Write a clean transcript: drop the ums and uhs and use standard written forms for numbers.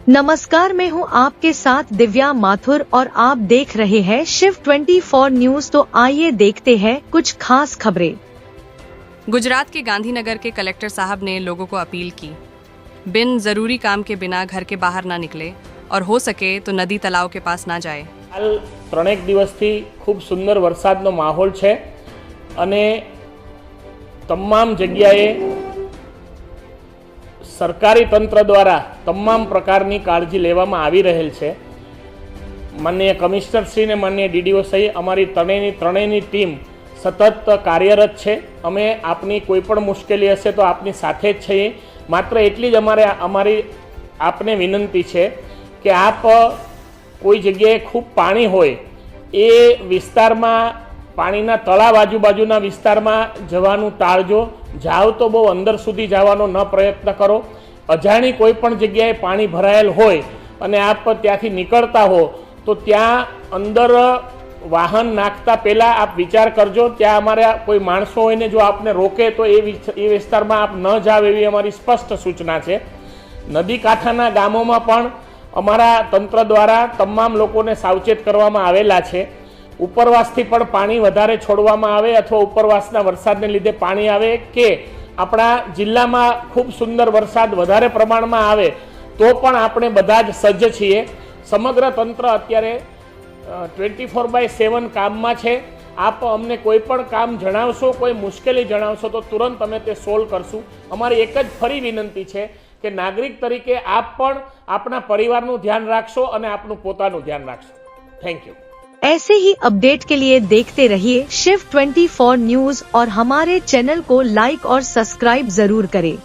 नमस्कार, मैं हूं आपके साथ दिव्या माथुर और आप देख रहे हैं शिव 24 न्यूज। तो आइए देखते हैं कुछ खास खबरें। गुजरात के गांधीनगर के कलेक्टर साहब ने लोगों को अपील की, बिन जरूरी काम के बिना घर के बाहर ना निकले और हो सके तो नदी तालाब के पास ना जाए। हाल 3 દિવસથી ખૂબ સુંદર વરસાદનો માહોલ છે અને તમામ જગ્યાએ સરકારી તંત્ર દ્વારા તમામ પ્રકારની કાળજી લેવામાં આવી રહેલ છે। માનનીય કમિશનર શ્રી ને માનનીય ડીડીઓ સહિત અમારી ત્રણેયની ટીમ સતત કાર્યરત છે। અમે આપની કોઈ પણ મુશ્કેલી હશે તો આપની સાથે જ છીએ। માત્ર એટલી જ અમારી આપને વિનંતી છે કે આપ કોઈ જગ્યાએ ખૂબ પાણી હોય એ વિસ્તારમાં પાણીના તળાવ આજુબાજુના વિસ્તારમાં જવાનું ટાળજો। જાઓ તો બહુ અંદર સુધી જવાનો ન પ્રયત્ન કરો। અજાણી કોઈ પણ જગ્યાએ પાણી ભરાયેલ હોય અને આપ ત્યાંથી નીકળતા હો તો ત્યાં અંદર વાહન નાખતા પહેલાં આપ વિચાર કરજો। ત્યાં અમારા કોઈ માણસો હોય ને જો આપને રોકે તો એ વિસ્તારમાં આપ ન જાવ એવી અમારી સ્પષ્ટ સૂચના છે। નદી કાંઠાના ગામોમાં પણ અમારા તંત્ર દ્વારા તમામ લોકોને સાવચેત કરવામાં આવેલા છે। ઉપરવાસથી પણ પાણી વધારે છોડવામાં આવે અથવા ઉપરવાસના વરસાદને લીધે પાણી આવે કે આપણા જિલ્લામાં ખૂબ સુંદર વરસાદ વધારે પ્રમાણમાં આવે તો પણ આપણે બધા જ સજ્જ છીએ। સમગ્ર તંત્ર અત્યારે 24/7 કામમાં છે। આપ અમને કોઈ પણ કામ જણાવશો, કોઈ મુશ્કેલી જણાવશો તો તુરંત અમે તે સોલ્વ કરશું। અમારી એક જ ફરી વિનંતી છે કે નાગરિક તરીકે આપ પણ આપણા પરિવારનું ધ્યાન રાખશો અને આપનું પોતાનું ધ્યાન રાખશો। Thank you. ऐसे ही अपडेट के लिए देखते रहिए शिव 24 न्यूज और हमारे चैनल को लाइक और सब्सक्राइब जरूर करें।